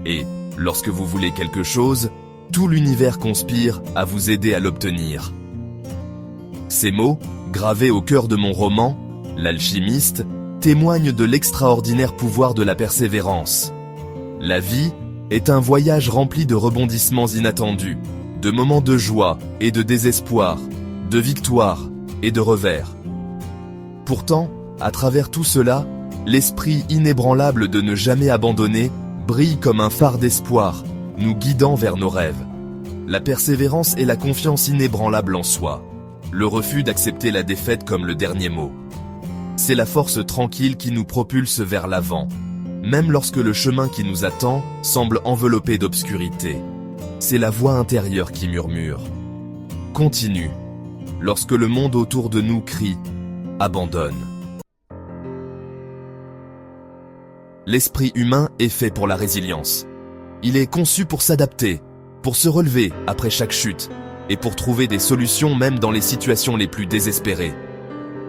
Et, lorsque vous voulez quelque chose, tout l'univers conspire à vous aider à l'obtenir. Ces mots, gravés au cœur de mon roman, L'Alchimiste, témoignent de l'extraordinaire pouvoir de la persévérance. La vie est un voyage rempli de rebondissements inattendus, de moments de joie et de désespoir, de victoires et de revers. Pourtant, à travers tout cela, l'esprit inébranlable de ne jamais abandonner brille comme un phare d'espoir, nous guidant vers nos rêves. La persévérance est la confiance inébranlable en soi, le refus d'accepter la défaite comme le dernier mot. C'est la force tranquille qui nous propulse vers l'avant, même lorsque le chemin qui nous attend semble enveloppé d'obscurité. C'est la voix intérieure qui murmure. Continue, lorsque le monde autour de nous crie « Abandonne ». L'esprit humain est fait pour la résilience. Il est conçu pour s'adapter, pour se relever après chaque chute, et pour trouver des solutions même dans les situations les plus désespérées.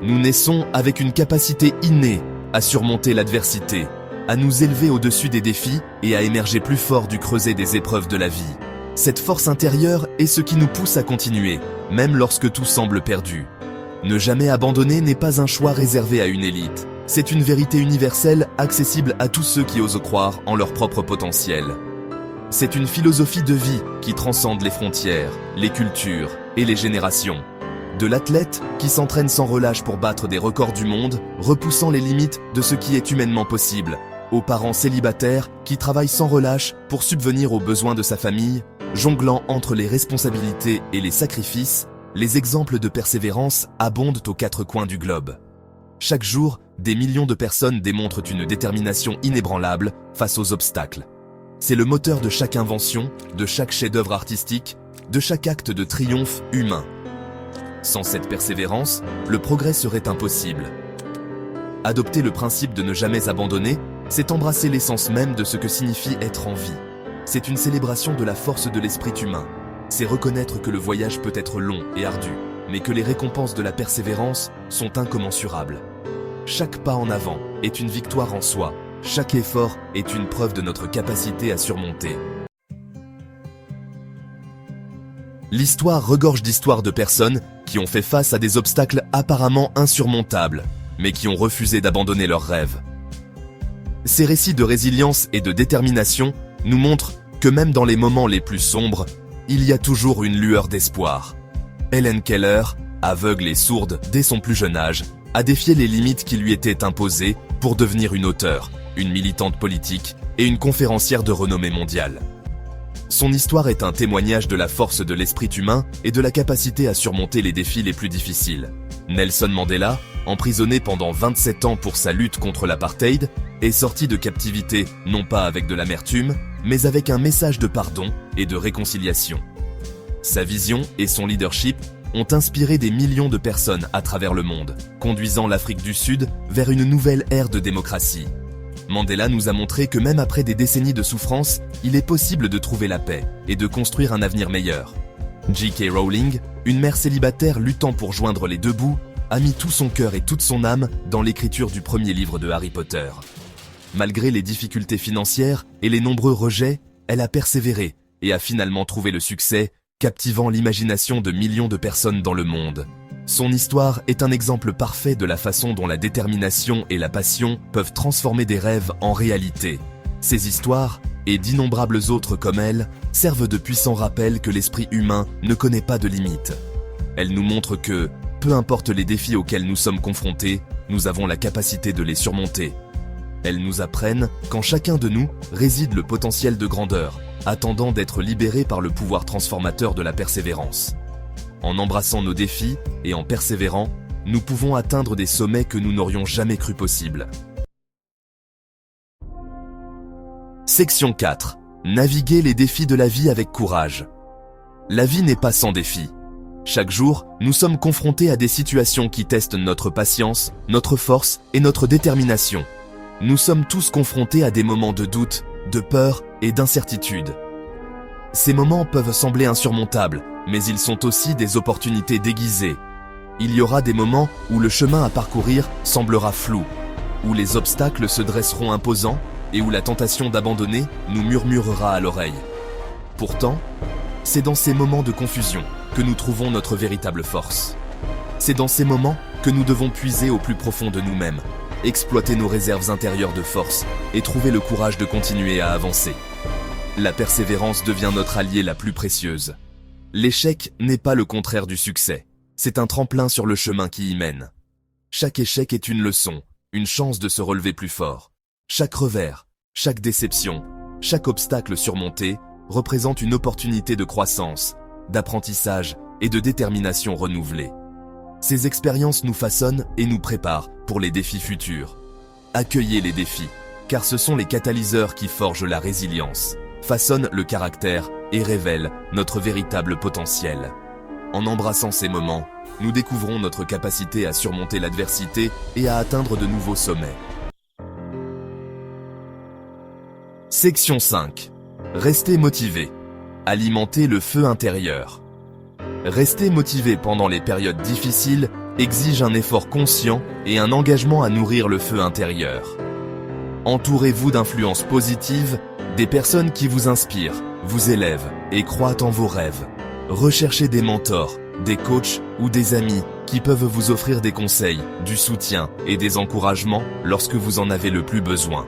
Nous naissons avec une capacité innée à surmonter l'adversité, à nous élever au-dessus des défis et à émerger plus fort du creuset des épreuves de la vie. Cette force intérieure est ce qui nous pousse à continuer, même lorsque tout semble perdu. Ne jamais abandonner n'est pas un choix réservé à une élite. C'est une vérité universelle accessible à tous ceux qui osent croire en leur propre potentiel. C'est une philosophie de vie qui transcende les frontières, les cultures et les générations. De l'athlète qui s'entraîne sans relâche pour battre des records du monde, repoussant les limites de ce qui est humainement possible, aux parents célibataires qui travaillent sans relâche pour subvenir aux besoins de sa famille, jonglant entre les responsabilités et les sacrifices, les exemples de persévérance abondent aux quatre coins du globe. Chaque jour, des millions de personnes démontrent une détermination inébranlable face aux obstacles. C'est le moteur de chaque invention, de chaque chef-d'œuvre artistique, de chaque acte de triomphe humain. Sans cette persévérance, le progrès serait impossible. Adopter le principe de ne jamais abandonner, c'est embrasser l'essence même de ce que signifie être en vie. C'est une célébration de la force de l'esprit humain. C'est reconnaître que le voyage peut être long et ardu, mais que les récompenses de la persévérance sont incommensurables. Chaque pas en avant est une victoire en soi. Chaque effort est une preuve de notre capacité à surmonter. L'histoire regorge d'histoires de personnes qui ont fait face à des obstacles apparemment insurmontables, mais qui ont refusé d'abandonner leurs rêves. Ces récits de résilience et de détermination nous montrent que même dans les moments les plus sombres, il y a toujours une lueur d'espoir. Helen Keller, aveugle et sourde dès son plus jeune âge, a défié les limites qui lui étaient imposées pour devenir une auteure, une militante politique et une conférencière de renommée mondiale. Son histoire est un témoignage de la force de l'esprit humain et de la capacité à surmonter les défis les plus difficiles. Nelson Mandela, emprisonné pendant 27 ans pour sa lutte contre l'apartheid, est sorti de captivité non pas avec de l'amertume, mais avec un message de pardon et de réconciliation. Sa vision et son leadership ont inspiré des millions de personnes à travers le monde, conduisant l'Afrique du Sud vers une nouvelle ère de démocratie. Mandela nous a montré que même après des décennies de souffrance, il est possible de trouver la paix et de construire un avenir meilleur. J.K. Rowling, une mère célibataire luttant pour joindre les deux bouts, a mis tout son cœur et toute son âme dans l'écriture du premier livre de Harry Potter. Malgré les difficultés financières et les nombreux rejets, elle a persévéré et a finalement trouvé le succès, captivant l'imagination de millions de personnes dans le monde. Son histoire est un exemple parfait de la façon dont la détermination et la passion peuvent transformer des rêves en réalité. Ces histoires, et d'innombrables autres comme elle, servent de puissants rappels que l'esprit humain ne connaît pas de limites. Elles nous montrent que, peu importe les défis auxquels nous sommes confrontés, nous avons la capacité de les surmonter. Elles nous apprennent qu'en chacun de nous réside le potentiel de grandeur, attendant d'être libéré par le pouvoir transformateur de la persévérance. En embrassant nos défis et en persévérant, nous pouvons atteindre des sommets que nous n'aurions jamais cru possibles. Section 4. Naviguer les défis de la vie avec courage. La vie n'est pas sans défis. Chaque jour, nous sommes confrontés à des situations qui testent notre patience, notre force et notre détermination. Nous sommes tous confrontés à des moments de doute, de peur et d'incertitude. Ces moments peuvent sembler insurmontables, mais ils sont aussi des opportunités déguisées. Il y aura des moments où le chemin à parcourir semblera flou, où les obstacles se dresseront imposants, et où la tentation d'abandonner nous murmurera à l'oreille. Pourtant, c'est dans ces moments de confusion que nous trouvons notre véritable force. C'est dans ces moments que nous devons puiser au plus profond de nous-mêmes, exploiter nos réserves intérieures de force et trouver le courage de continuer à avancer. La persévérance devient notre alliée la plus précieuse. L'échec n'est pas le contraire du succès, c'est un tremplin sur le chemin qui y mène. Chaque échec est une leçon, une chance de se relever plus fort. Chaque revers, chaque déception, chaque obstacle surmonté représente une opportunité de croissance, d'apprentissage et de détermination renouvelée. Ces expériences nous façonnent et nous préparent pour les défis futurs. Accueillez les défis, car ce sont les catalyseurs qui forgent la résilience, façonnent le caractère et révèlent notre véritable potentiel. En embrassant ces moments, nous découvrons notre capacité à surmonter l'adversité et à atteindre de nouveaux sommets. Section 5. Restez motivé. Alimenter le feu intérieur. Rester motivé pendant les périodes difficiles exige un effort conscient et un engagement à nourrir le feu intérieur. Entourez-vous d'influences positives, des personnes qui vous inspirent, vous élèvent et croient en vos rêves. Recherchez des mentors, des coachs ou des amis qui peuvent vous offrir des conseils, du soutien et des encouragements lorsque vous en avez le plus besoin.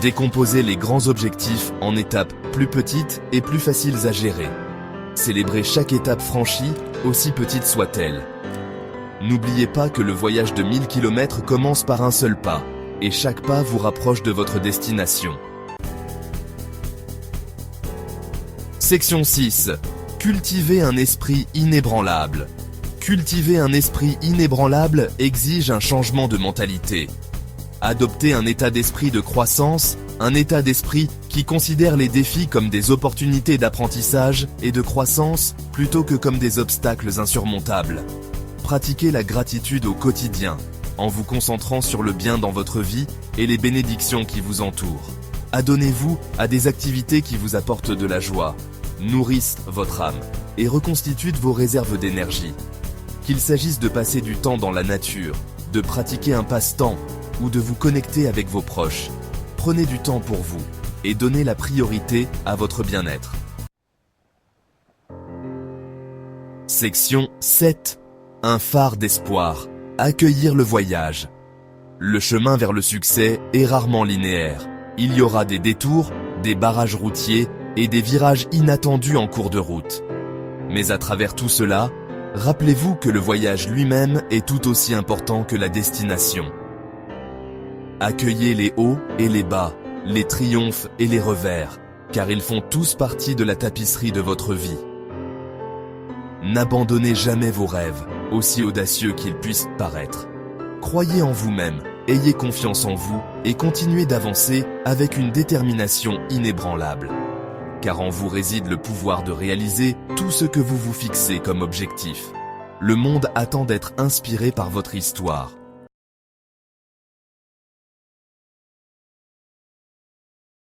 Décomposez les grands objectifs en étapes plus petites et plus faciles à gérer. Célébrez chaque étape franchie, aussi petite soit-elle. N'oubliez pas que le voyage de 1000 km commence par un seul pas, et chaque pas vous rapproche de votre destination. Section 6. Cultiver un esprit inébranlable. Cultiver un esprit inébranlable exige un changement de mentalité. Adoptez un état d'esprit de croissance, un état d'esprit qui considère les défis comme des opportunités d'apprentissage et de croissance plutôt que comme des obstacles insurmontables. Pratiquez la gratitude au quotidien, en vous concentrant sur le bien dans votre vie et les bénédictions qui vous entourent. Adonnez-vous à des activités qui vous apportent de la joie, nourrissent votre âme et reconstituent vos réserves d'énergie. Qu'il s'agisse de passer du temps dans la nature, de pratiquer un passe-temps ou de vous connecter avec vos proches, prenez du temps pour vous et donnez la priorité à votre bien-être. Section 7. Un phare d'espoir. Accueillir le voyage. Le chemin vers le succès est rarement linéaire. Il y aura des détours, des barrages routiers et des virages inattendus en cours de route. Mais à travers tout cela, rappelez-vous que le voyage lui-même est tout aussi important que la destination. Accueillez les hauts et les bas, les triomphes et les revers, car ils font tous partie de la tapisserie de votre vie. N'abandonnez jamais vos rêves, aussi audacieux qu'ils puissent paraître. Croyez en vous-même, ayez confiance en vous et continuez d'avancer avec une détermination inébranlable. Car en vous réside le pouvoir de réaliser tout ce que vous vous fixez comme objectif. Le monde attend d'être inspiré par votre histoire.